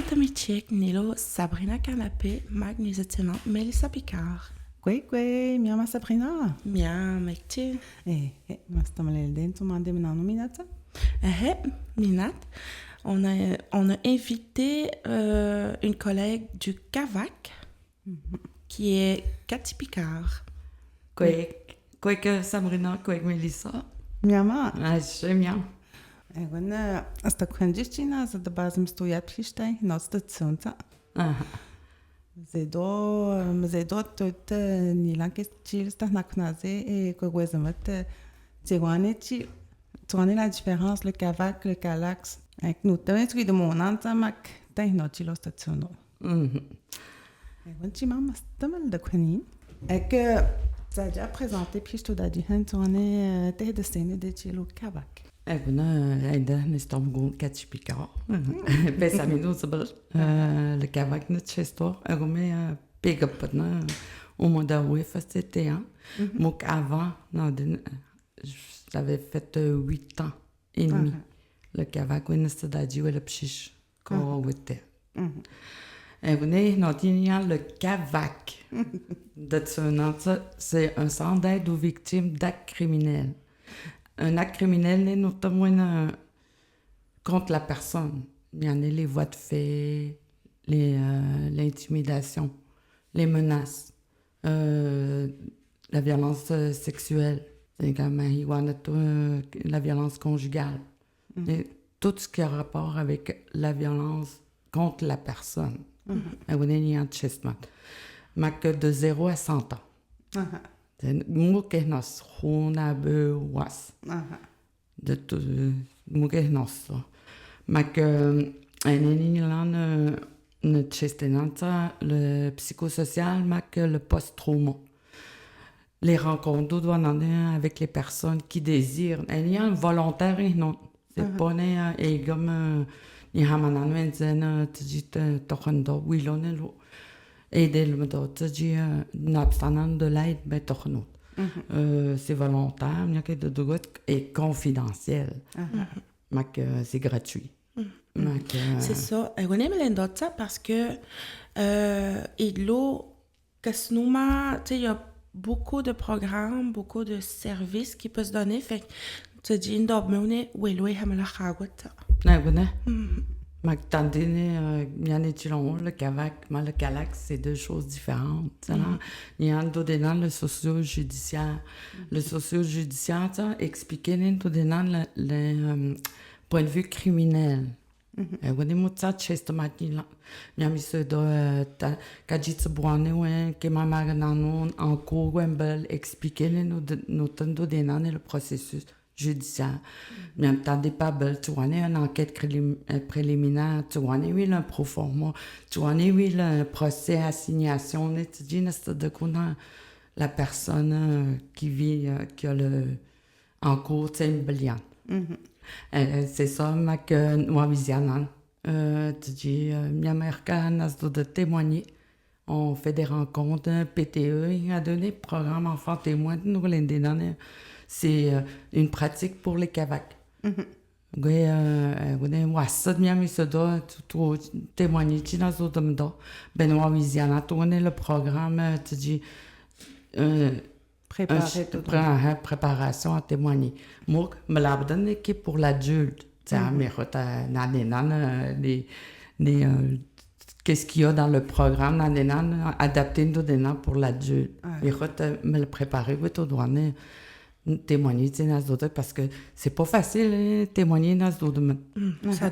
Tamichek, Nilo, Sabrina Canapé, Mag Nuzitinant, Melissa Picard. Kwe, miama Sabrina. Mia, mekti. Mas tamalelden, tu m'as demandé minata? Minat. On a invité une collègue du CAVAC, qui est Cathy Picard. Kwek Sabrina, kwek Melissa. Miama. Je miam. Gwen, asta kwenjistina, za da bazim stojat plishtay, nosta tsunta. Zedo tot nilan kes chil sta naknaze et kwezmet tiwane la différence le CAVAC, le CALAX. Avec nous, t'as tu de mon anta mak, t'as une autre chilo stationno. Gwen chimam stamal de kwenin. Et que ça a déjà présenté puis je te dis tiwane t'es de scène de chilo CAVAC. Ainda nestam gon Cathy Picard. Pensamento sobre le CAVAC notre histoire. Agome pega patna au mois d'août c'était donc avant j'avais fait 8 ans et demi. Le CAVAC on était d'adi ou le pchiche quand était. Et vous n'avez le CAVAC. C'est un centre d'aide aux victimes d'actes criminels. Un acte criminel est notamment contre la personne. Il y en a les voies de fait, l'intimidation, les menaces, la violence sexuelle, c'est comme la violence conjugale. Et tout ce qui a rapport avec la violence contre la personne. Il y a un chestnut. Mais que de 0 à 100 ans. Muke nos hona be was de tout muke nos mak eneni lan ne chestenanta le psychosocial mak le post-trauma les rencontres doivent en avec les personnes qui désirent il y a un volontaire non c'est pas né et comme ni hamanan wenzen tjit tokhndo wilonelo aider le méthode, c'est-à-dire n'abstenant de l'aide, ben tournou. C'est volontaire, il y a quelque chose et confidentiel, mais c'est gratuit. C'est ça. On aime l'endota parce que il y a beaucoup de programmes, beaucoup de services qui peuvent se donner. Fait que tu dis une dobmone ou eloé hamala khagwata. Le CAVAC, le CALAX, c'est deux choses différentes. Il y a un dans le socio-judiciaire. Le socio-judiciaire expliquait le point de vue criminel. Il y a des mots de ça, il y a mis ce de Kajitsu Boane, qui m'a marqué en cours, expliquer le processus judiciaire. Mais en pas belle, tu vois, une enquête préliminaire, tu vois, oui, un proforma, tu vois, oui, le procès, assignation, tu dis, de la personne qui vit, qui a le, en cours, c'est une brillante. C'est ça, que, moi, visionnant, tu dis, mi américaine, de témoigner. On fait des rencontres, PTE, il a donné programme enfant témoin, nous, l'année dernière. C'est une pratique pour les CAVAC. Moi, ça devient ça doit témoigner dans ce domaine. Benoît Louisiana, tourner le programme, tu dis préparation à témoigner. Moi, me l'a donné qui pour l'adulte. Mais qu'est-ce qu'il y a dans le programme adapté pour l'adulte. Mais me le préparer, oui, tu dois témoigner dans ce domaine parce que c'est pas facile témoigner dans ce domaine.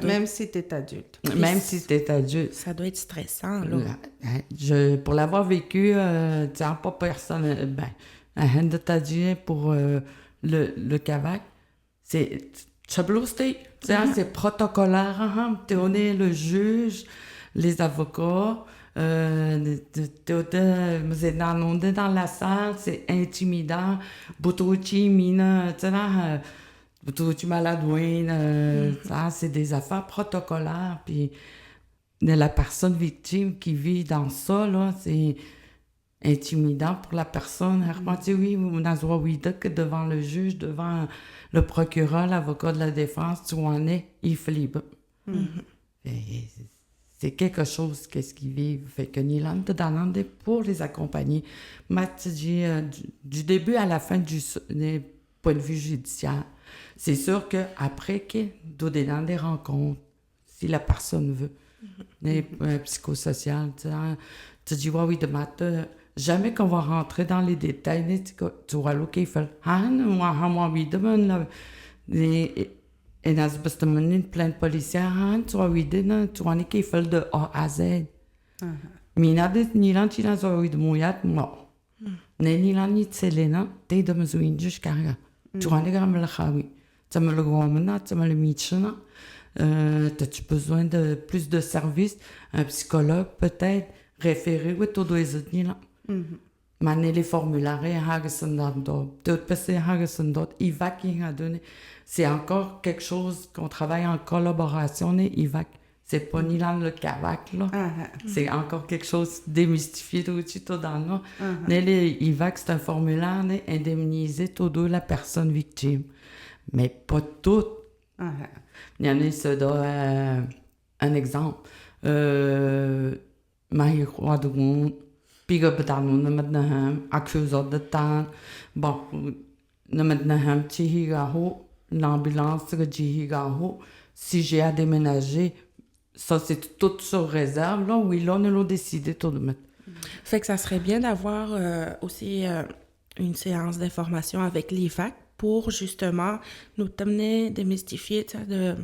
Même si tu es adulte. Même si tu es adulte. Ça doit être stressant, là. Pour l'avoir vécu, pas personne. De t'adieu pour le CAVAC, c'est c'est protocolaire. Tu es le juge, les avocats. Dans la salle, c'est intimidant. Butouchi, mina, Butouchi maladouine, ça, c'est des affaires protocolaires. Puis, de la personne victime qui vit dans ça, là, c'est intimidant pour la personne. Oui, devant le juge, devant le procureur, l'avocat de la défense, tu en es, il flippe. c'est quelque chose qu'est-ce qu'ils vivent. Fait que Nilan te demande pour les accompagner. Mais tu dis, du début à la fin du point de vue judiciaire, c'est sûr qu'après qu'il doit dans des rencontres, si la personne veut, des psychosociales, tu dis, oui, de matin, jamais qu'on va rentrer dans les détails, tu vois, là, qu'il fait, oui, demain, et dans ce moment, plein de policiers, tu vois, oui, tu vois, qu'il fait de A à Z. Mais il y a des gens qui ont eu de mouillade, non. Ni là, ni de Selena, t'es de me souvenir jusqu'à là. Tu vois, les gars, me le chaoui. Tu me le gommena, tu me le mitchena. T'as-tu besoin de plus de services? Un psychologue, peut-être, référé, oui, tout doit être là. Mané les formulaires, tout passer IVAC, il a donné. C'est encore quelque chose qu'on travaille en collaboration, IVAC. C'est pas ni là le CAVAC, là. C'est encore quelque chose démystifié tout dans là. Les IVAC, c'est un formulaire indemnisé tout de la personne victime. Mais pas tout. Il y en a, ça donne un exemple. Mahi Roadroun, Piga Batanou, Namadnaham, accusé de temps. Bon, Namadnaham, Tihigaho, l'ambulance, Tihigaho. Si j'ai à déménager, ça, c'est tout sur réserve, là. Oui, là, on a décidé tout de mettre. Fait que ça serait bien d'avoir aussi une séance d'information avec l'IVAC pour justement nous amener démystifier, de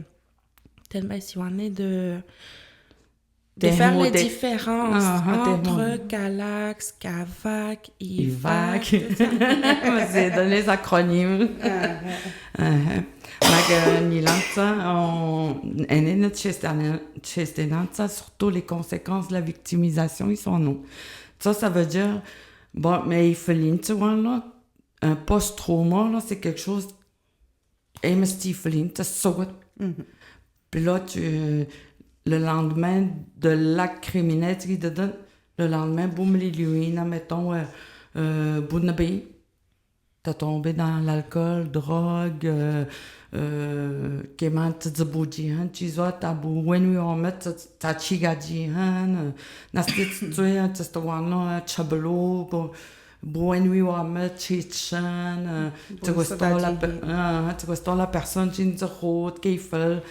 faire les différences entre CALAX, CAVAC, IVAC. C'est dans les acronymes. Surtout les conséquences de la victimisation, ils sont nous. Ça veut dire, bon, mais il faut tu vois, là, un post-trauma, là, c'est quelque chose, et mais Steve, tu sautes. Puis là, le lendemain de l'acte criminel, tu te donnes, le lendemain, boum, les luines, mettons, Bounabé, t'as tombé dans l'alcool, drogue, comment tu dis boudihan, tu vois, t'as bouwen, on met, t'as chigadihan, nasty, tu es, tu es, chabelo, bouwen, on met, chichan, tu restes la personne, tu dis, route, qui fait,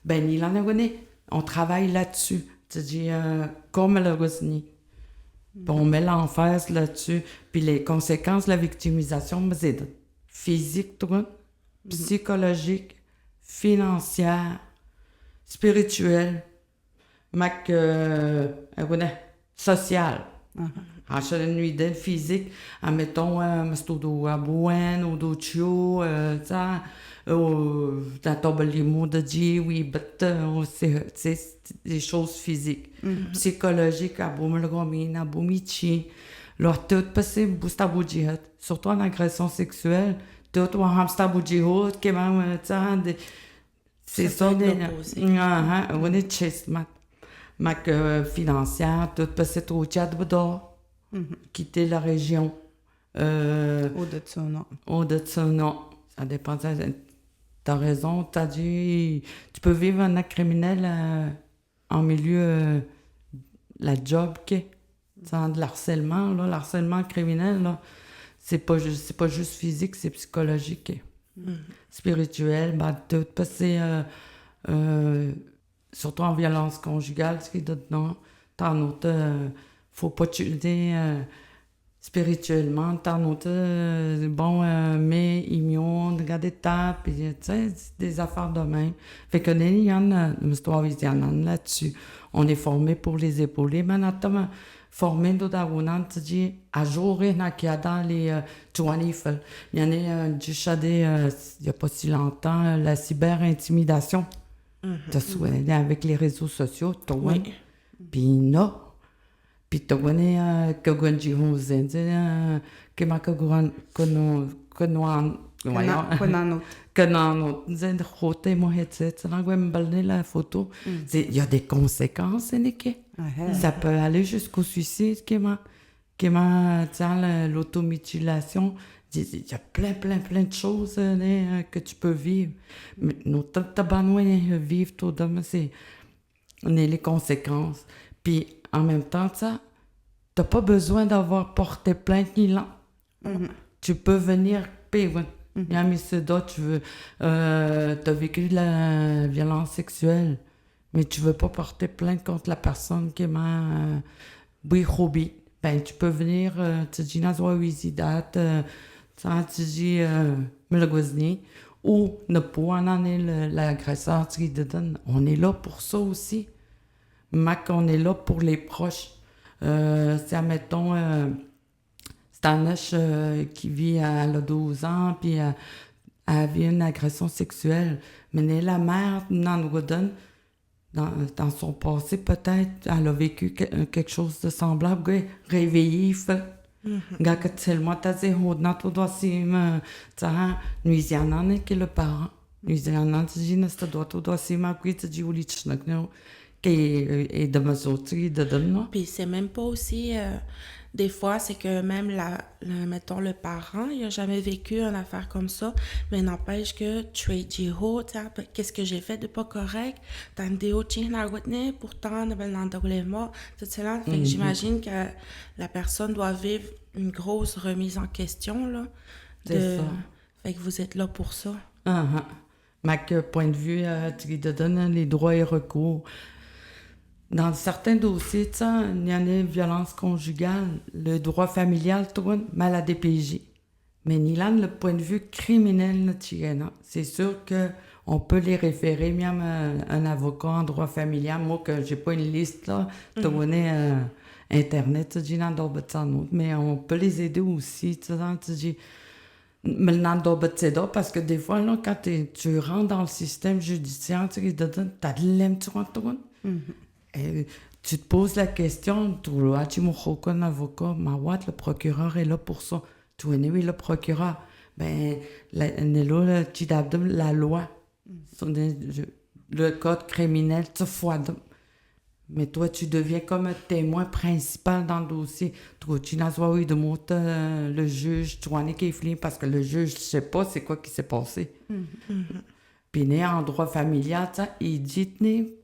ben, il en a donné. On travaille là-dessus. Tu dis, comme le Rosny. On met l'emphase là-dessus. Puis les conséquences de la victimisation, c'est physique, psychologique, financière, spirituelle, sociale. En une nuit d'aide physique, admettons, mastodo à bouen ou d'outio, ça. Dans ton balimo de dire oui, c'est des choses physiques, psychologiques, à Boumel-Gomine, à Boumichi. Alors, tout possible, bousta bougihat, surtout en agression sexuelle, tout ou en hamsta bougihat, qui même, c'est ça, on est chest, mac financière, tout possible au Tchad Boudor, quitter la région. Au-dessus, non. Ça dépend. T'as raison, t'as dit, tu peux vivre un acte criminel en milieu, la job, de l'harcèlement, là, l'harcèlement criminel, là, c'est pas juste physique, c'est psychologique, spirituel, tout passer, surtout en violence conjugale, ce qui est dedans, t'en autre, faut pas tuer, spirituellement, t'en autre, mais imion, regarder ta, puis tu sais, des affaires de même. Fait que il y en a une histoire là-dessus. On est formé pour les épauler, mais on a formé d'autres tu dis, à jour, il y a dans les Touanifel. Il y en a du chadé, il n'y a pas si longtemps, la cyber-intimidation. Tu sais, avec les réseaux sociaux, toi. Puis non. Puis tu connais que Gwenji Hosen, que ma que non, zend rote mo headset, ça l'envoie balner la photo. Il y a des conséquences, ça peut aller jusqu'au suicide, l'automutilation. Il y a plein de choses que tu peux vivre. Mais nous t'as besoin de vivre tout de même, on est les conséquences. Puis, en même temps, ça, t'as pas besoin d'avoir porté plainte ni là. Tu peux venir payer. Mais c'est d'autres, tu veux, t'as vécu de la violence sexuelle, mais tu veux pas porter plainte contre la personne qui m'a hobby. Ben, tu peux venir, tu dis, nazwa wizidat, tu dis, melagwazni, ou ne pas en est l'agresseur, tu te donne. On est là pour ça aussi. Mac, on est là pour les proches. C'est, admettons, c'est un âge qui vit à 12 ans, puis elle a vu une agression sexuelle. Mais la mère, dans son passé, peut-être, elle a vécu quelque chose de semblable. Réveillée, fait. Gaka tellement t'as dit, tu dois si me, nuisiana n'est que le parent. Nuisiana, tu dis, tu dois si ma qui tu dis, ou l'itchnak, et de ma zotri, de donne. Puis c'est même pas aussi... des fois, c'est que même, mettons, le parent, il a jamais vécu une affaire comme ça, mais n'empêche que tu es jiho, qu'est-ce que j'ai fait de pas correct? T'as une déo pourtant, tout cela. Fait que j'imagine que la personne doit vivre une grosse remise en question, là. C'est ça. Fait que vous êtes là pour ça. Mais que point de vue, tu te donnes les droits et recours. Dans certains dossiers, il y en a violence conjugale, le droit familial, mais la DPJ. Mais Nilan, le point de vue criminel, c'est sûr qu'on peut les référer, même un avocat en droit familial. Moi, que j'ai pas une liste, là, Internet, mais on peut les aider aussi, parce que des fois, là, quand tu rentres dans le système judiciaire, tu as de l'aime, et tu te poses la question, un avocat, le procureur est là pour ça. Tu es oui, le procureur. Ben, la loi, le code criminel, tu fois. Mais toi, tu deviens comme un témoin principal dans le dossier. Tu n'as pas eu de monter le juge, tu en es qui est parce que le juge ne sait pas c'est quoi qui s'est passé. Puis, né en droit familial, il dit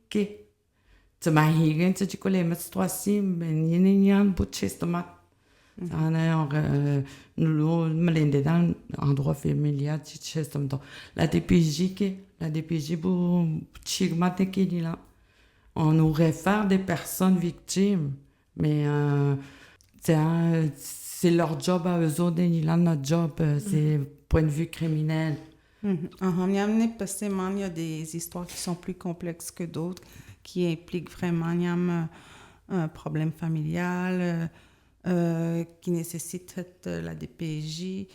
que tu m'as dit que tu connais mes trois-ci, mais il y a un bout de chestament. Nous, dans en droit familial, la DPJ, on nous réfère des personnes victimes, mais c'est leur job à eux autres, notre job, c'est point de vue criminel. Il y a des histoires qui sont plus complexes que d'autres, qui impliquent vraiment un problème familial, qui nécessite la DPJ.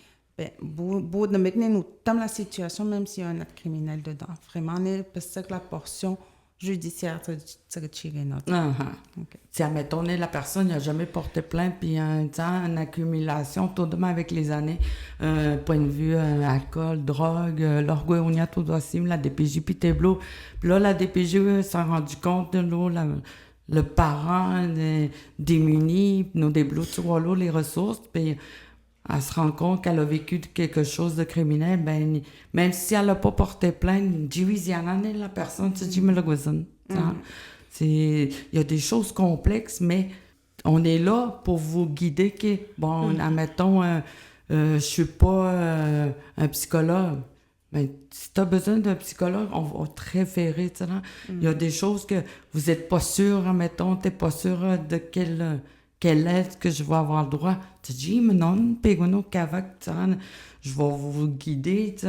Beaucoup de maintenant, nous sommes la situation, même s'il y a un acte criminel dedans. Vraiment, parce que la portion judiciaire, c'est retiré notre. Si, admettons, la personne n'a jamais porté plainte, puis il y a une accumulation tout de même avec les années, point de vue alcool, drogue, l'orgueil, on y a tout dossier, la DPJ, puis tableau. Puis là, la DPJ s'est rendu compte, le parent démuni, nous débloquons les ressources, puis elle se rend compte qu'elle a vécu quelque chose de criminel, ben, même si elle n'a pas porté plainte, la personne, tu dis, mais le gozen. Il y a des choses complexes, mais on est là pour vous guider. Admettons, je suis pas un psychologue. Mais si tu as besoin d'un psychologue, on va te référer. Il y a des choses que vous n'êtes pas sûr, admettons, tu n'es pas sûr de quelle aide que je vais avoir le droit. Tu dis, mais non, je vais vous guider. Tu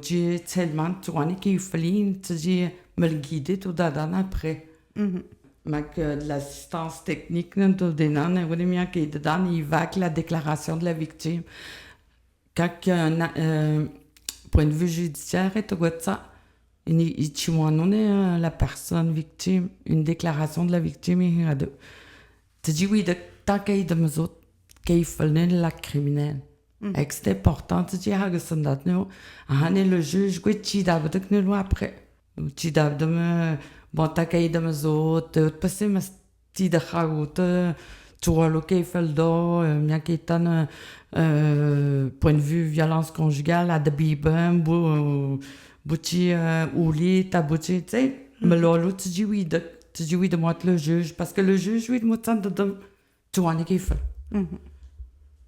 dis, tellement, tu vois, qu'il fallait, tu dis, me le guider tout d'abord après. De l'assistance technique, il va avec la déclaration de la victime. Quand point de vue judiciaire, la personne victime, une déclaration de la victime, tu dis oui, tant qu'il y a de autres, qu'il fallait l'acte criminel. Et c'est important, tu dis, le juge, tu dis, après. Tu dis, bon, tant qu'il y a de autres, parce que tu dis, tu vois, qu'il fait le dos, bien qu'il y ait point de vue violence conjugale, à de bibem, bouti, ouli, tabouti, tu sais. Mais là, tu dis oui de moi le juge, parce que le juge, lui, de moi, tu vois, qu'il fait.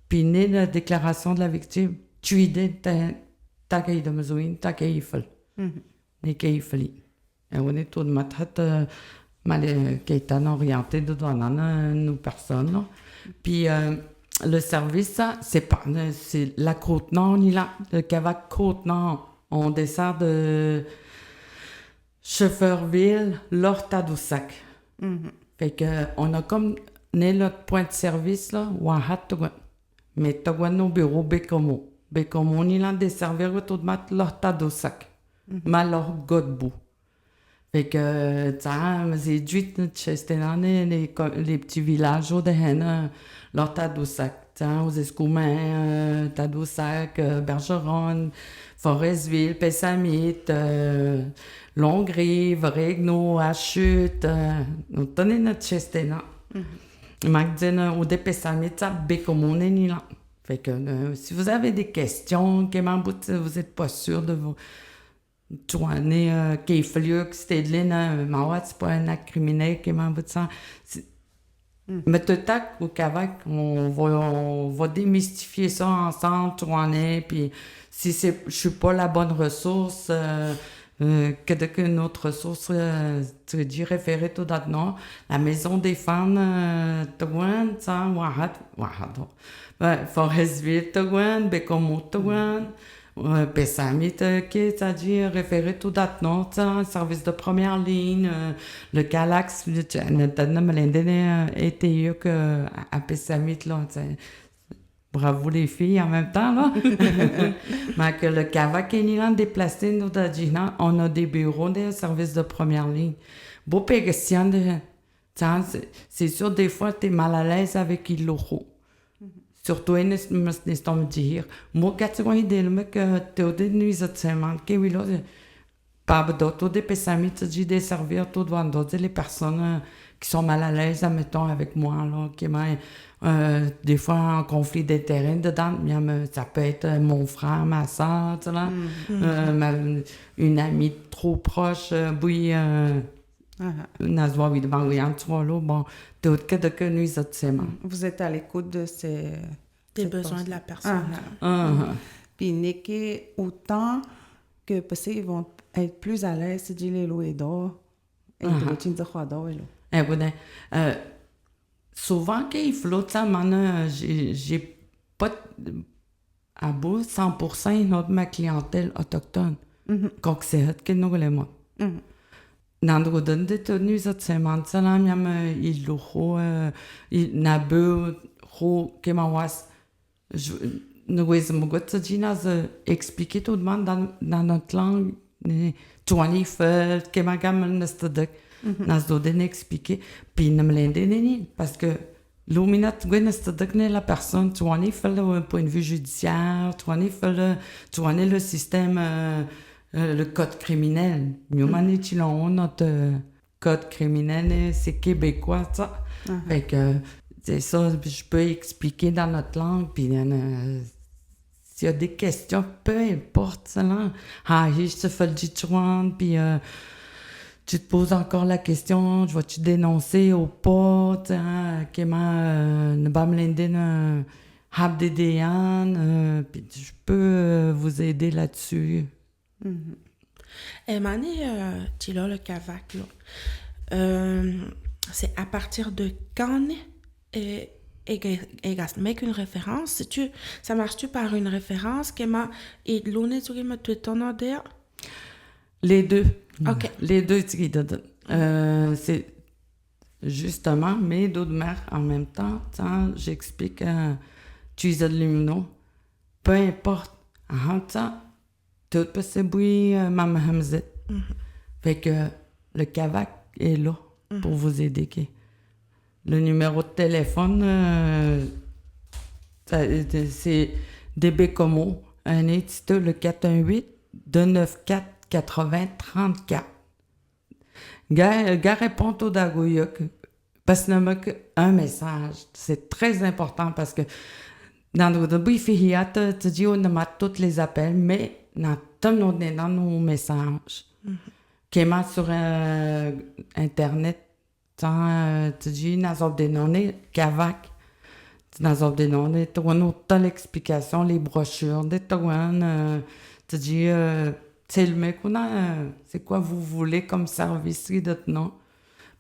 Puis, né la déclaration de la victime, tu idée, t'as qu'à y de mesouine, t'as qu'à y faire. Né qu'à y faire. Et on est tout de matin, mal qui est orienté de nous personnes, là. Puis, le service, ça, c'est la Côte-Nord, le Cavac Côte-Nord. On descend de Schefferville, Lortadoussac. Fait que, on a comme né notre point de service, là, Wahat, mais t'as nos bureaux Bécomo. Bécomo, on y a desservi tout de mat Lortadoussac. Malor Godbout. Fait que, c'est du c'était dans les petits villages de Henne, Lortadoussac, aux Escoumins, Tadoussac, Bergeron, Forestville, Pessamit, Longrive, Regno, Achute, nous tenons notre chesténa. Magdine, ou des Pessamit, ça, Bécomo, là. Fait que, si vous avez des questions, vous n'êtes pas sûr de vous. Tu vois, qui est c'était de l'île, c'est pas un acte criminel qui m'a dit ça. Mais tout au Cavac, on va démystifier ça ensemble, tu vois, puis si je suis pas la bonne ressource, que notre ressource, tu veux dire, référée tout d'abord, la maison des femmes, tu vois, ça, Forestville, tu vois, Bécomo, tu vois. Pessamit, c'est-à-dire référé tout d'abord, service de première ligne, le Calax, était que à Pessamit, là, bravo les filles en même temps, là. Mais que le Cavac est déplacé, nous, on a des bureaux, des services de première ligne. Beau question c'est sûr, des fois, tu es mal à l'aise avec les locaux. Surtout, ils me dire, moi, quand tu vois idée, que tu as des nuits de semaine, que oui, là, pas d'autres, des pessamits, tu dis, des servir, tout devant d'autres, les personnes qui sont mal à l'aise, admettons, avec moi, là, qui des fois en conflit d'intérêts dedans, ça peut être mon frère, ma soeur, tu vois, une amie trop proche, oui, bon, vous êtes à l'écoute de des besoins de la personne. Puis, n'est autant que parce qu'ils vont être plus à l'aise si tu les loues d'or et tu de quoi d'or. Souvent, quand il flotte, ça, j'ai pas à bout 100% de ma clientèle autochtone. Quand c'est que nous les mots. Dans le don de tenue cette semaine, ça là, il n'a beau que ma was, nous expliquer tout le monde dans notre langue, tu vois les feux, que ma gamme ne se dit, n'a donné expliquer, puis ne me l'aider parce que l'ominat ne se dit la personne, tu vois les feux d'un point de vue judiciaire, tu vois le système. Le code criminel. Nous, notre code criminel, c'est québécois, ça. Fait que, c'est ça, je peux expliquer dans notre langue, puis s'il y a des questions, peu importe, ça, là. Je te fais le dit-tu, puis tu te poses encore la question, je vais-tu dénoncer ou pas, comment, ne pas me l'aider, puis je peux vous aider là-dessus. Et Mané, tu là, le Cavac, c'est à partir de quand et make une référence. Ça marche-tu par une référence? Et l'on tu me ton odeur? Les deux. OK. Les deux, c'est justement, mais d'autres mères en même temps, j'explique, tu es de lumineux, peu importe, tout peut se bouillir, Maman Hamzet. Fait que le Cavac est là pour vous aider. Le numéro de téléphone, c'est DB Como, un éditeur, le 418-294-8034. Gars répond au Dagoyok, parce qu'il n'y a qu'un message. C'est très important parce que dans le début, tu dis on a tous les appels, mais dans nos messages. qui est sur Internet, tu dis, dans obtenir Kavak, dans obtenir, tu as l'explication, les brochures, tu dis, c'est le mec, c'est quoi vous voulez comme service, de non?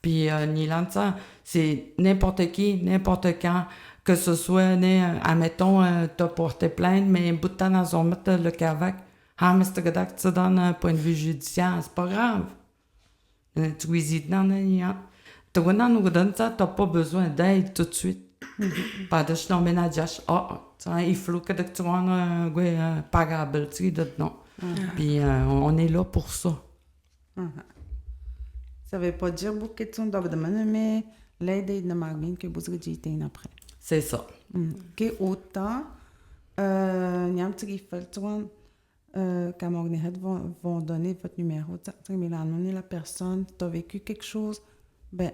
Puis, Nilan, ça, c'est n'importe qui, n'importe quand, que ce soit, admettons, t'as porté plainte, mais un bout de temps dans son mètre, le Kavak, mais c'est que tu donnes un point de vue judiciaire, c'est pas grave. Tu visites dans le tu n'as pas besoin d'aide tout de suite. Pas de je ménage. Il faut que tu aies un pagable, non. Puis on est là pour ça. Ça veut pas dire que tu dois demander, mais l'aide est de marine que vous avez après. C'est ça. Que autant, il y a un petit peu quand vont donner votre numéro, mais là, on est la personne, tu as vécu quelque chose, ben,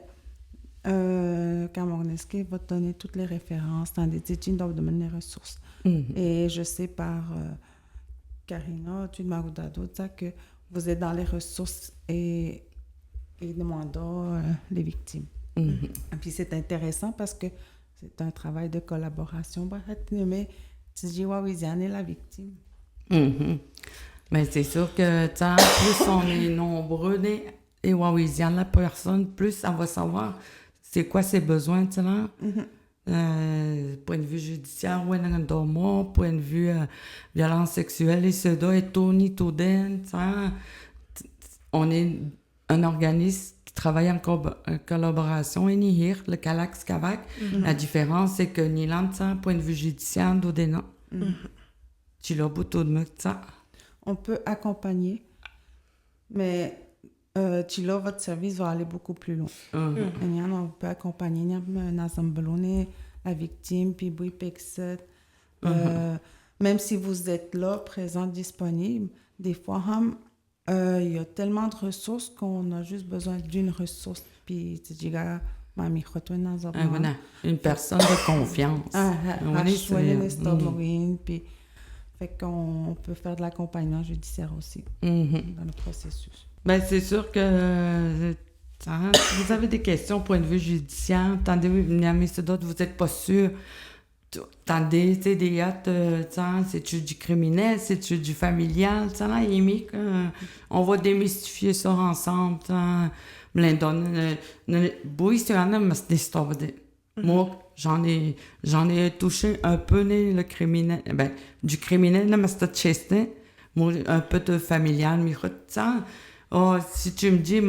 quand Morneski va te donner toutes les références, dans des études, doivent demander les ressources. Et je sais par Karina, tu m'as dit que vous êtes dans les ressources et demandant les victimes. Et puis c'est intéressant parce que c'est un travail de collaboration. Mais tu dis, Wawisian est la victime. Mais c'est sûr que plus on est nombreux et Wawisian, la personne, plus elle va savoir c'est quoi ses besoins, point de vue judiciaire, point de vue violence sexuelle, et ce doit être tout den, on est un organisme qui travaille en collaboration et NIHIR, le Calax Kavak. La différence, c'est que Niland, point de vue judiciaire, tu l'as beaucoup de ça. On peut accompagner, mais votre service va aller beaucoup plus loin. On peut accompagner la victime, puis même si vous êtes là, présent, disponible, des fois, il y a tellement de ressources qu'on a juste besoin d'une ressource. Puis tu dis, une personne de confiance. Fait qu'on peut faire de l'accompagnement judiciaire aussi dans le processus. Ben, c'est sûr que vous avez des questions au point de vue judiciaire. Attendez, vous n'êtes pas sûr. Attendez, tu sais, des yachts, c'est-tu du criminel, c'est-tu du familial? On va démystifier ça ensemble. Moi, j'en ai touché un peu le criminel, du criminel, mais c'était un peu de familial. Mais si tu me dis,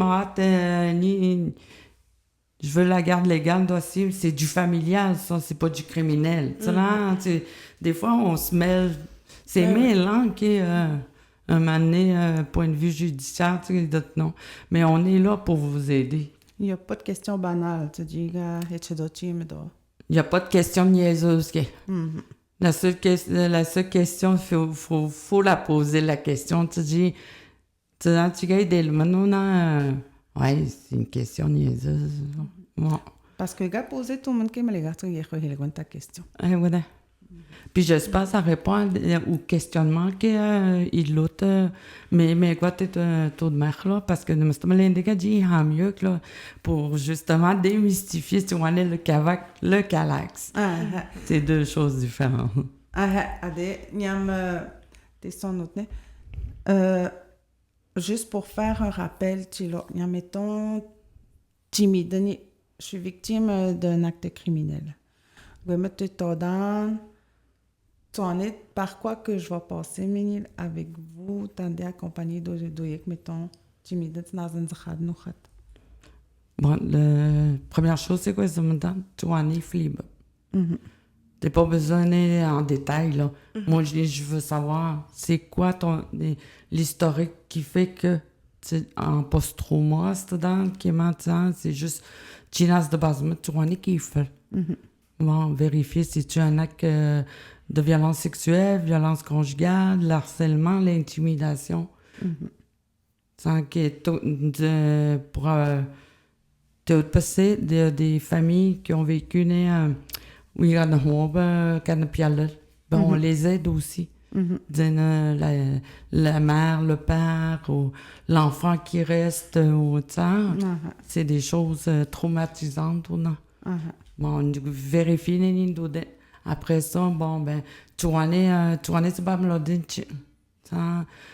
je veux la garde légale aussi, c'est du familial, ça, c'est pas du criminel. Des fois, on se mêle, c'est mêlant qui est un moment donné, point de vue judiciaire, d'autres non. Mais on est là pour vous aider. Il n'y a pas de question banale, tu dis, il n'y a pas de question niaiseuse. La seule question, faut la poser, la question. Tu dis, c'est une question niaiseuse. Parce que gars posé tout le monde qui me l'a dit, ta question. Voilà. Puis j'espère que ça répond au questionnement qu'il l'autre. Mais quoi, tu es tout de mer là, parce que nous sommes dit mieux que là, pour justement démystifier si on est le Kavak, le Calax. C'est deux choses différentes. Juste pour faire un rappel, mettons, timide, je suis victime d'un acte criminel. Tu en es par quoi que je vais passer, Ménil, avec vous, tandis accompagné d'Oyek, mettons, timide, dans un zahad, nous. Bon, la première chose, c'est quoi, tu en es libre. T'as pas besoin d'aller en détail, là. Moi, je veux savoir, c'est quoi l'historique qui fait que, en post-trauma, c'est juste, chinas de base, tu en es qui fait. Bon, vérifier si tu as un acte de violence sexuelle, violence conjugale, l'harcèlement, l'intimidation. Sans que pour passer des familles qui ont vécu on les aide aussi. La mère, le père, ou l'enfant qui reste, ou c'est des choses traumatisantes, ou non? Bon, on vérifie les nids. Après ça, bon, ben, tu vas c'est pas me le dire.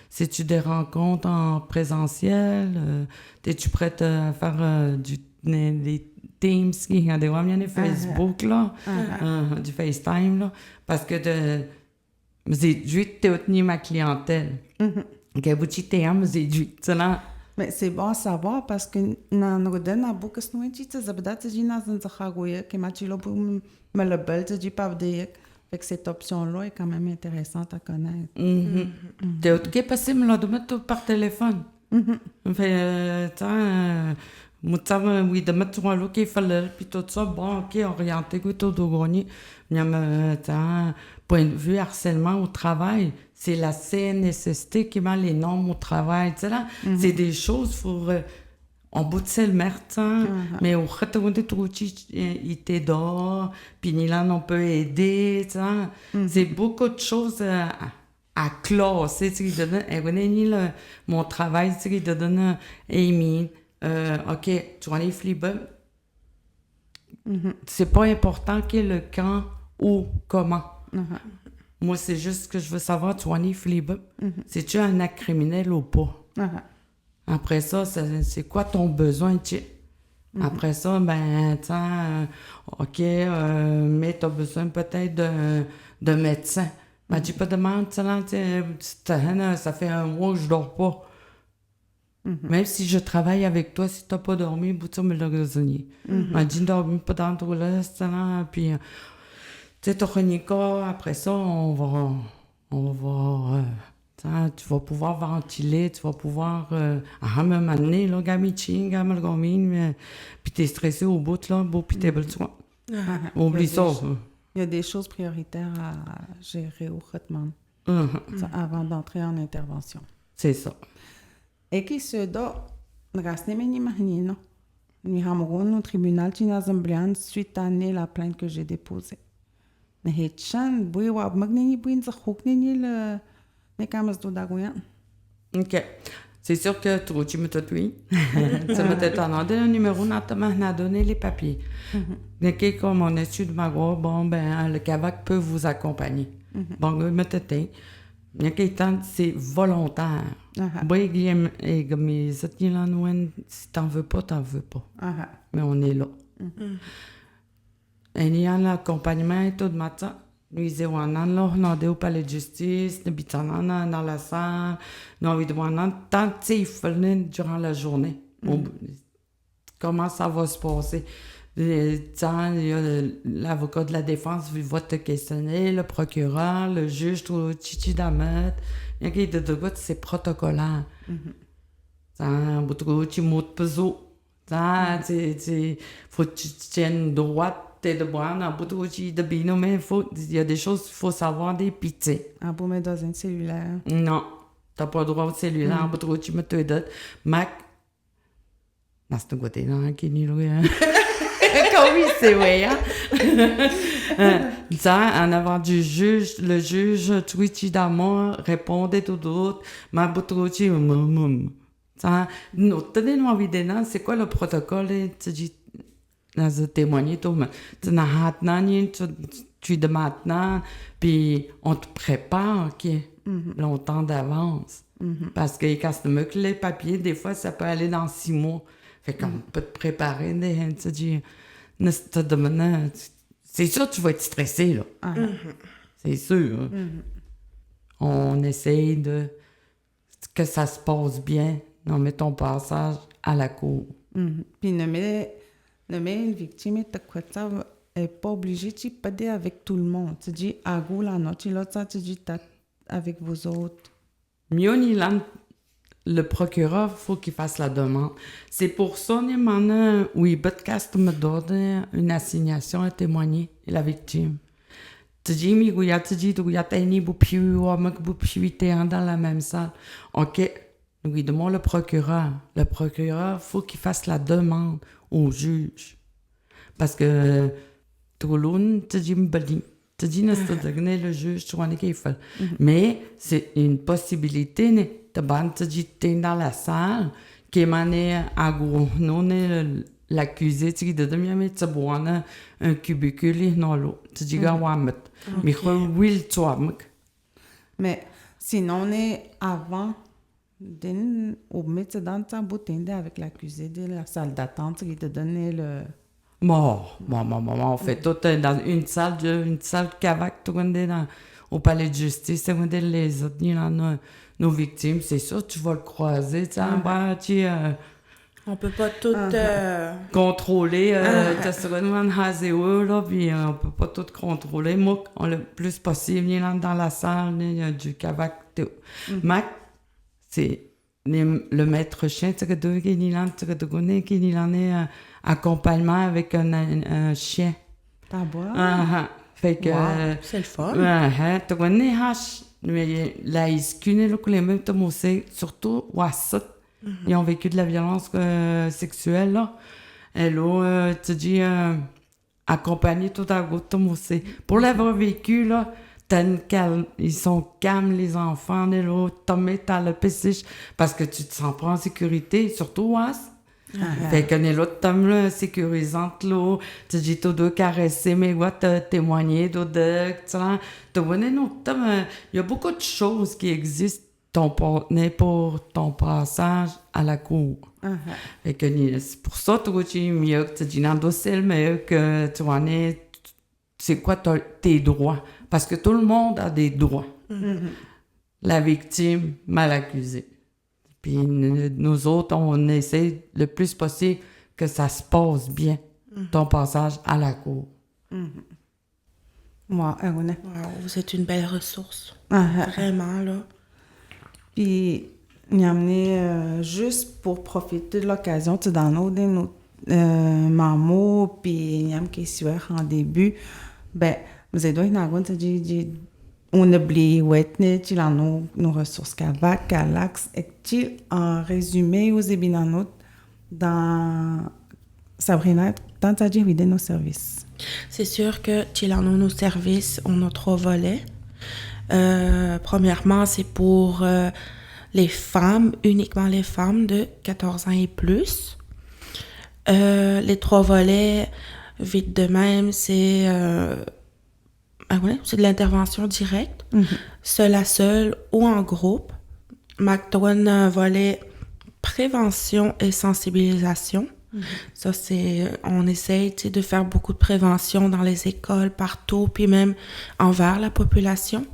Si-tu des rencontres en présentiel, es-tu prête à faire des Teams, des Facebook, là, du FaceTime, là, parce que j'ai tenu ma clientèle. Que vous t'es Mais c'est bon à savoir parce que dans le rodin, à beaucoup de gens, tu sais, peut-être que tu as un zachagoye qui m'a dit là pour me le bel, tu dis pas de fait que cette option-là est quand même intéressante à connaître. T'es ok passé me le mettre par téléphone. Fait oui de mettre sur un lot qu'il fallait puis tout ça bon ok orienté que tout de gagner point de vue harcèlement au travail c'est la CNSST qui met les normes au travail tu sais là c'est des choses pour en bout de selle merde mais au retour de tout il t'aide puis ni là on peut aider tu sais c'est beaucoup de choses à classer tu sais mon travail tu sais de donner Amy ok, tu vas aller flipper. C'est pas important quel le quand ou comment. Moi, c'est juste que je veux savoir, tu vas aller flipper. C'est-tu un acte criminel ou pas? Après ça, c'est quoi ton besoin? Après ça, ben, ok, mais tu as besoin peut-être de médecin. Ben, tu pas demande, ça fait un mois que je dors pas. Même si je travaille avec toi, si t'as pas dormi, tu me l'as raisonné. M'a dit dormi pas dans ton là, puis tu sais, après ça, on va tu vas pouvoir ventiler, tu vas pouvoir même amener là, puis t'es stressé au bout là, puis t'es besoin. Oublie ça. Il y a des choses prioritaires à gérer au traitement avant d'entrer en intervention. C'est ça. Et qui se doit rester minimum nous avons au tribunal Tinazamblian suite à la plainte que j'ai déposée. Mais Hitchan, bui wa magnini buin za hoknini le ne kamas do dagoyan. OK. C'est sûr que tu me t'as-tu. Ça m'a demandé un numéro n'a donné les papiers. OK, comme on est sur de Magua, bon ben le CAVAC peut vous accompagner. Bon, me t'étais. C'est volontaire. Si t'en veux pas, t'en veux pas. Mais on est là. Et il y a l'accompagnement et tout de matin. Nous disons, on est au palais de justice, nous sommes dans la salle, nous avons tant de il durant la journée. Comment ça va se passer? L'avocat de la défense va te questionner, le procureur, le juge, tout chichi d'amet. Il y a qui de quoi c'est protocolaire. Tu montes peso. Faut que tu tiennes droite, t'es de boire, de bino, mais il y a des choses qu'il faut savoir des pitiés. Ah, pour mettre dans un cellulaire. Non, t'as pas le droit au cellulaire, tu me te donnes. Mac, dans ce côté-là, qui n'y a comme il sait, oui, en avant du juge, le juge, Twitchy d'amour, répondait tout d'autre, ma boutrochi, nous tenons envie de dire, c'est quoi le protocole, tu dis, dans témoigner, tu de maintenant, puis on te prépare, longtemps d'avance. Parce que quand tu les papiers, des fois, ça peut aller dans 6 mois. Fait qu'on peut te préparer, tu dis, c'est sûr que tu vas être stressé, là. C'est sûr. On essaye que ça se passe bien. On met ton passage à la cour. Puis une victime n'est pas obligé de parler avec tout le monde. Tu dis, à vous, la note, tu dis, avec vous autres. Mieux, le procureur, faut qu'il fasse la demande. C'est pour ça, oui, podcast me donne une assignation à témoigner, la victime. Tu dis, mais il y a dans la même salle. OK. Oui, demande le procureur. Le procureur, faut qu'il fasse la demande au juge. Parce que, tout le monde, tu dis, Tu dis, ne te donner le juge, tu vois, qu'il fait. Mais c'est une possibilité, ne? Tu dis, t'es dans la salle, qui est mané à gros, non, l'accusé, tu dis, de demi, mais tu bois un cubicule, non, l'autre. Tu dis, gars, ouais, mais will, tu vois, Mais sinon, on est avant, au métier dans ta bouteille avec l'accusé de la salle d'attente qui te donnait le. On fait tout dans une salle cavac, tout au palais de justice, on les autres, nos victimes, c'est sûr, tu vas le croiser, tu sais, On peut pas tout... contrôler, t'as sûrement un haseo, là, puis on peut pas tout contrôler. Moi, le plus possible, il est dans la salle, il y a du cavac. Mac, c'est le maître chien, tu sais, qui en est accompagnement avec un chien. T'as boire? Fait que... c'est le fun. Tu connais, mais la iskune, là, que les mêmes surtout, ils ont vécu de la violence sexuelle, là. Et là, tu dis, accompagné tout à gauche, pour l'avoir vécu, là, ils sont calmes, les enfants, là, t'as le PC, parce que tu te sens pas en sécurité, surtout, fait qu'on est là, t'as sécurisante, là, tu dis, tu dois caresser, mais ouais, témoigner, tu vois, il y a beaucoup de choses qui existent pour ton passage à la cour. Fait que c'est pour ça que tu dis mieux que tu dis non, c'est le mieux que tu en es. C'est quoi tes droits? Parce que tout le monde a des droits. La victime, mal accusée. Puis nous autres, on essaie le plus possible que ça se passe bien, ton passage à la cour. Wow, vous êtes une belle ressource. Vraiment, là. Puis, il a amené juste pour profiter de l'occasion, tu sais, dans nos mamans, puis il y a une question en début, ben, vous êtes on oublie, tu as nos ressources Kavak, Kalax, et tu en résumé aux ébinanotes dans Sabrina, tant tu as dit nos services. C'est sûr que tu as nos services, on a 3 volets. Premièrement, c'est pour les femmes, uniquement les femmes de 14 ans et plus. Les 3 volets, vite de même, c'est de l'intervention directe, seul à seul ou en groupe. McDowan a un volet prévention et sensibilisation. Ça, on essaye de faire beaucoup de prévention dans les écoles, partout, puis même envers la population.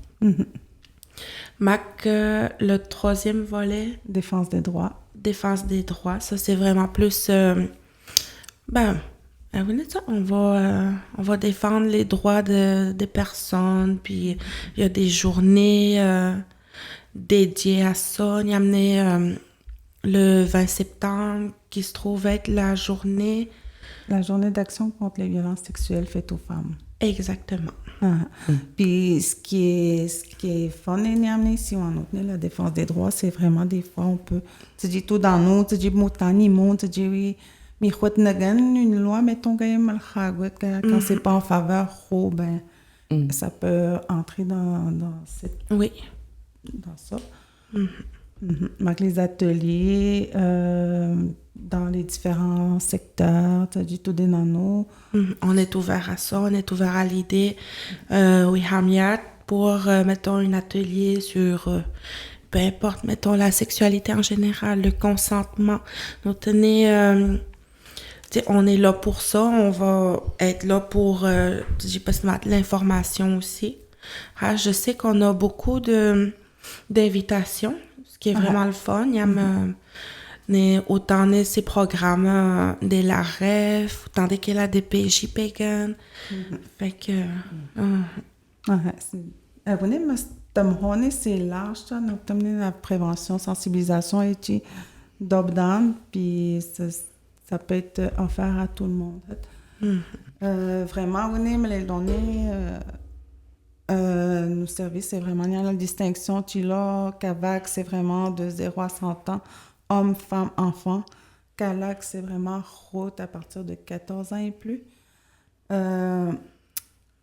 Mac, le 3e volet. Défense des droits. Défense des droits. Ça, c'est vraiment plus... on va défendre les droits des personnes, puis il y a des journées dédiées à ça. Il y a amené le 20 septembre qui se trouve être la journée... La journée d'action contre les violences sexuelles faites aux femmes. Exactement. Puis ce qui est fun si on a la défense des droits, c'est vraiment des fois on peut tu dis tout dans nous, tu dis motani tu dis oui mais une loi mettons quand c'est pas en faveur ça peut entrer dans cette dans ça. Donc les ateliers dans les différents secteurs, tu as dit tout des nanos. On est ouvert à ça, on est ouvert à l'idée. Oui, Hamiat, pour, mettons, un atelier sur, peu importe, mettons, la sexualité en général, le consentement. Donc, on est là pour ça, on va être là pour, l'information aussi. Je sais qu'on a beaucoup d'invitations, ce qui est vraiment le fun. Il y a autant ces programmes de la REF, tandis que la DPJ Pagan. Fait que... c'est large, la prévention, sensibilisation et d'obdan, puis ça peut être offert à tout le monde. Vraiment, me les donner... nos services, c'est vraiment, il y a la distinction, Kavak, c'est vraiment de 0 à 100 ans. Hommes, femmes, enfants. Kalax, c'est vraiment haute à partir de 14 ans et plus.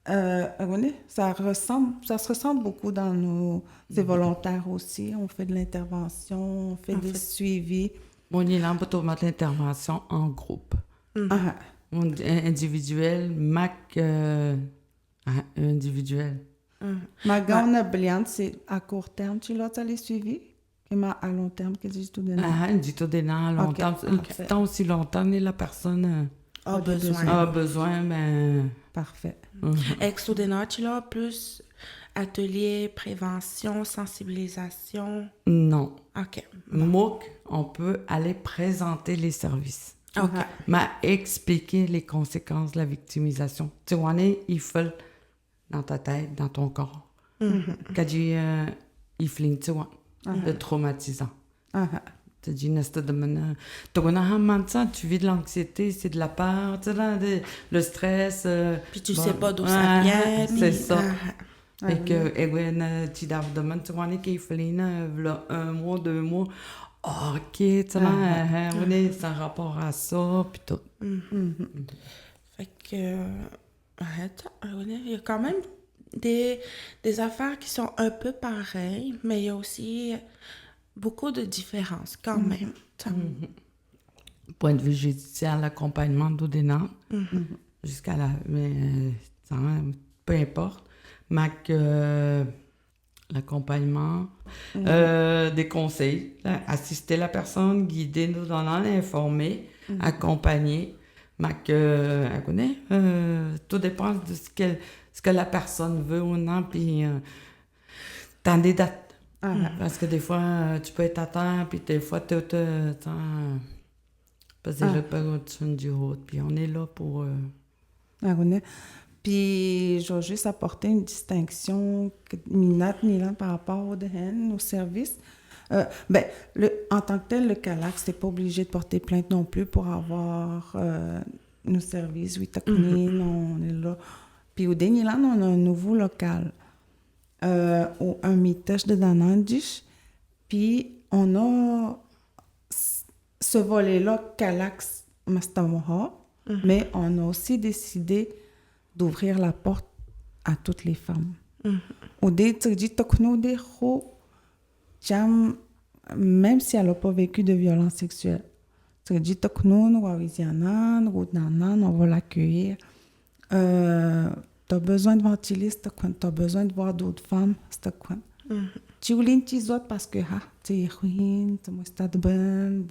Ça se ressemble beaucoup dans c'est volontaire aussi. On fait de l'intervention, on fait des suivis. Mon ilan pour mettre l'intervention en groupe. Ah, Individuel, Mac individuel. ma grande brillante, c'est à court terme, tu l'as les suivis? Et à long terme, qu'est-ce que tu donnes? Du tout des à long terme. Tant aussi longtemps que la personne A besoin. a besoin, ben... Parfait. Ex Soudain, tu l'as plus atelier, prévention, sensibilisation. Non. OK. MOOC, on peut aller présenter les services. OK. Mais expliquer les conséquences de la victimisation. Tu vois, il faut dans ta tête, dans ton corps. Quand il flingue, tu vois, de traumatisant. Tu dis, tu vis de l'anxiété, c'est de la peur, tu sais, le stress. Puis tu sais pas d'où ça vient. C'est ça. Et que, tu dois demander, tu vois, qu'il flingue, un mois, 2 mois. OK, tu sais, c'est un rapport à ça, puis tout. Fait que, il y a quand même des affaires qui sont un peu pareilles, mais il y a aussi beaucoup de différences quand même. Point de vue judiciaire, l'accompagnement d'Odénan, jusqu'à la... Mais, peu importe. L'accompagnement, des conseils, assister la personne, guider nous dans l'informer, accompagner. Tout dépend de ce que la personne veut ou non, puis t'as des dates. Parce que des fois, tu peux être à terre, puis des fois, parce que là, du haut, puis on est là pour... Puis, je vais juste apporter une distinction Nilan par rapport au service. En tant que tel, le CALAC, c'est pas obligé de porter plainte non plus pour avoir nos services. Oui, on est là. Puis, au Nilan, on a un nouveau local, un mitèche de Danandish. Puis, on a ce volet-là, CALAC Mastamoha, mais on a aussi décidé d'ouvrir la porte à toutes les femmes. Même si elle n'a pas vécu de violence sexuelle. On va l'accueillir. Tu as besoin de ventiler, tu as besoin de voir d'autres femmes. Tu voulais parce que tu es ruine, tu es bonne,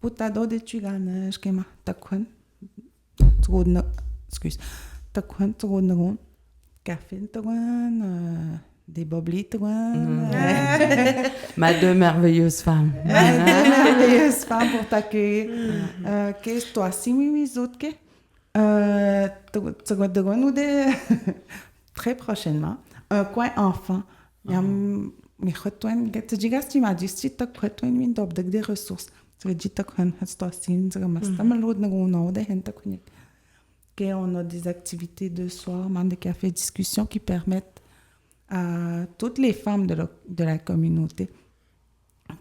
tu as d'autres études, excuse. Tu as café, des boblis, Ma deux merveilleuses femmes. Merveilleuse femme pour t'accueillir. Qu'est-ce toi si oui autres que tu vas nous très prochainement un coin enfant. Mais tu dis tu m'as dit si tu as des ressources. Tu dis tu on a des activités de soir, même des cafés discussions qui permettent à toutes les femmes de la communauté.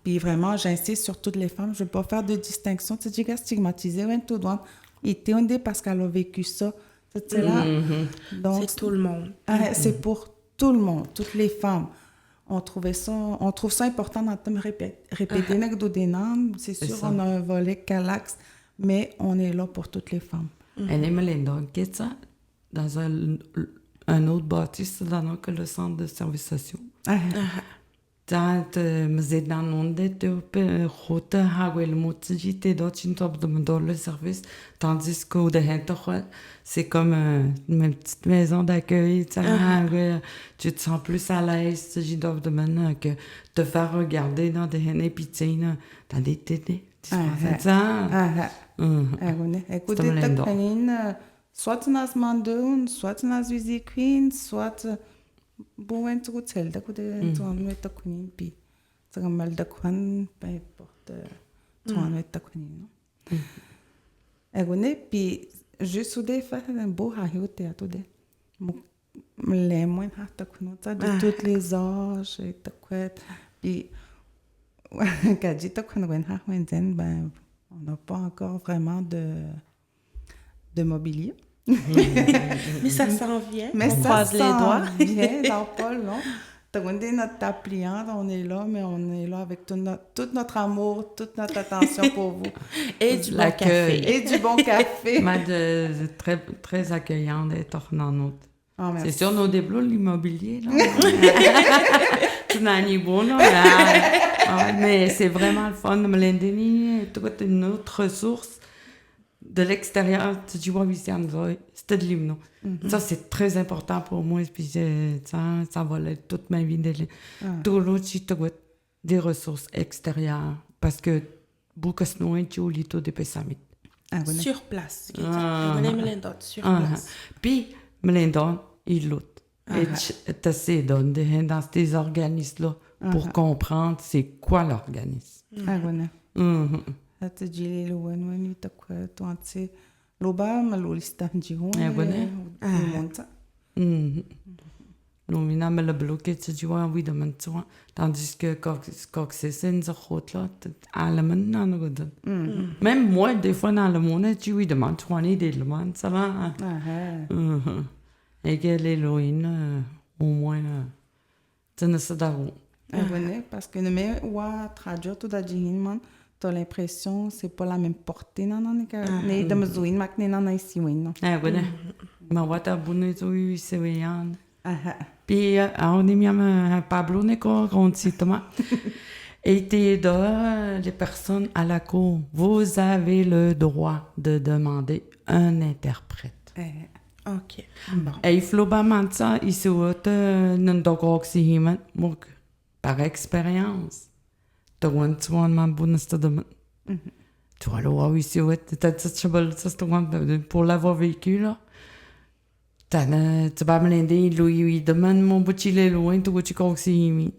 Puis vraiment, j'insiste sur toutes les femmes. Je ne veux pas faire de distinction. Tu dis stigmatiser, tout le monde. Et tu es parce qu'elle a vécu ça. Donc, c'est tout le monde. C'est pour tout le monde, toutes les femmes. On trouve ça important d'entendre répéter c'est sûr, on a un volet Calax, mais on est là pour toutes les femmes. Elle est Melinda, qu'est-ce dans un autre bâtisse dans que le centre de services sociaux. Tant mais dans onde de route hagwel motijite dans le service, tandis qu'au de c'est comme une petite maison d'accueil, tu te sens plus à l'aise, j'y dois demander que te faire regarder dans des hennes pitines, dans des tétés. Écoutez, soit nas mandoun, soit nas visite queen, soit bon tu hotel, d'écouter tu en mets ta queen, puis tu as mal de queen, peu importe, tu en mets ta queen. Écoutez, puis juste au dé faire un beau haïo théâtre de les moins ta queen, de toutes les âges, et ta queen, puis quand dit ta queen, ben on n'a pas encore vraiment de mobilier. Mais ça s'en vient. Mais on ça croise les doigts. vient dans pas long. T'as regardé notre table pliante, on est là, mais on est là avec tout notre amour, toute notre attention pour vous. Et du bon L'accueil. café. Et du bon café. Mais très, très accueillant d'être dans notre. Oh, merci. C'est sûr, nos déblots, l'immobilier, là. Tout dans les beaux, là. Mais c'est vraiment le fun de me l'aider. Toute une autre ressource de l'extérieur. Tu dis, ouais, c'était de l'hymne. Ça, c'est très important pour moi. Puis ça va l'être toute ma vie. Tout l'autre, j'ai des ressources extérieures. Parce que beaucoup de nous, tu as lito de Pessamit. Sur place. Sur place. Puis, Melinda, il l'autre. Et tu essaies de dans ces organismes-là pour comprendre c'est quoi l'organisme. Tu dis, le tu quoi, toi, tu sais, l'oba, mais l'olista, Nous, on a le bloqué, tu dis, oui, de maintenant. Tandis que quand c'est une autre là, à la main, même moi, des fois, dans le monde, je dis, oui, demande, tu vois, des demandes, ça va. Et que l'héroïne, au moins, tu ne sais pas où. Parce que mais traduire tout à dire, t'as l'impression c'est pas la même portée non mais de mesuin makne non ici non. Mais on va t'abonner oui c'est bien. Puis on est même Pablo Nico grandement. Et les personnes à la cour, vous avez le droit de demander un interprète. OK. Bon. Et il faut pas mentir, il se par expérience. Tu vois, tu vois, tu vois, là, oui, c'est ouais, pour l'avoir vécu, là. Tu vas me l'aider, il demande mon bout, il est loin, tu vois, tu crois que c'est imi.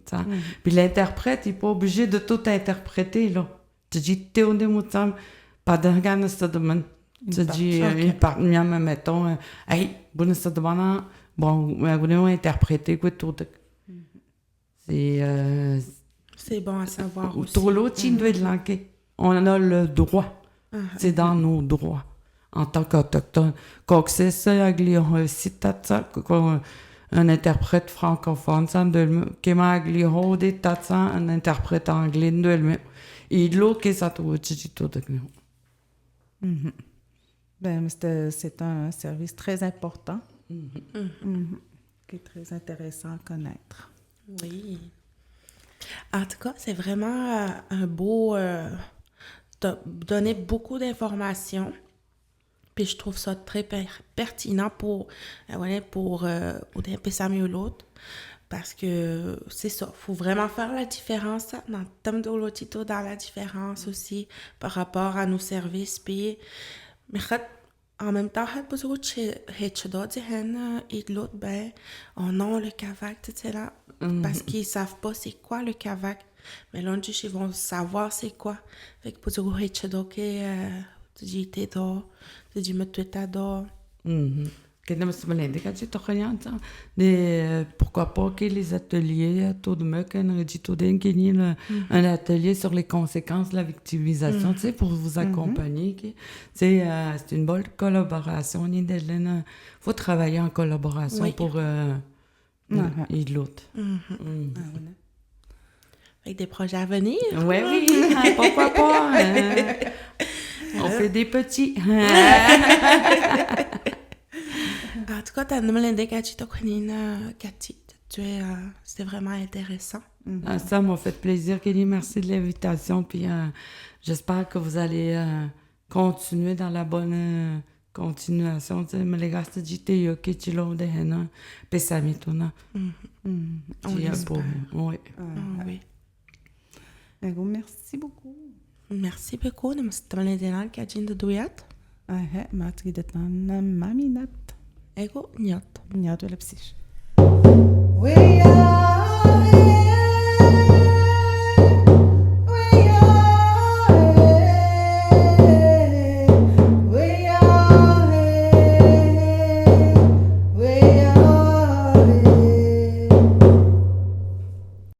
Puis l'interprète, il n'est pas obligé de tout interpréter, là. Tu dis, t'es au démon, pas de regarder ça demande. Tu dis, il part, mettons, hey, bon, ça demande, bon, on va interpréter, quoi, tout. C'est bon à savoir aussi. Pour l'autre, on a le droit. C'est dans nos droits. En tant qu'Autochtone. Quand c'est ça, un interprète francophone, qui m'a agli un interprète anglais, il l'autre, ça te tout de nous. Ben, c'est un service très important. Qui est très intéressant à connaître. Oui. En tout cas, c'est vraiment un beau... t'as donné beaucoup d'informations. Puis je trouve ça très pertinent pour des Pessamit ou l'autre. Parce que c'est ça, il faut vraiment faire la différence dans le thème de l'otito, dans la différence aussi par rapport à nos services. Puis, mais en même temps, oh non, le Kavak, etc. Parce qu'ils savent pas c'est quoi le Kavak. Mais là, ils vont savoir c'est quoi. Fait que pour dire, tu dis, t'es d'or, tu dis, me tu t'es d'or. Pourquoi pas que les ateliers, tout de même, un atelier sur les conséquences de la victimisation, tu sais, pour vous accompagner. C'est une bonne collaboration. Il faut travailler en collaboration pour l'autre. Avec des projets à venir. Oui, pourquoi pas. On fait des petits. En tout cas, tu as demandé Cathy. C'était vraiment intéressant. Ça m'a fait plaisir, Kelly. Merci de l'invitation. Puis j'espère que vous allez continuer dans la bonne continuation. Mais les gars, c'est dit que tu l'as de Hena, Pessamit, On l'espère. Oui. Oui. Merci beaucoup. Merci beaucoup. Je suis très contente que tu aies douillat. Merci de ton maminat. Ego, niot. Niot, le psych. Oui,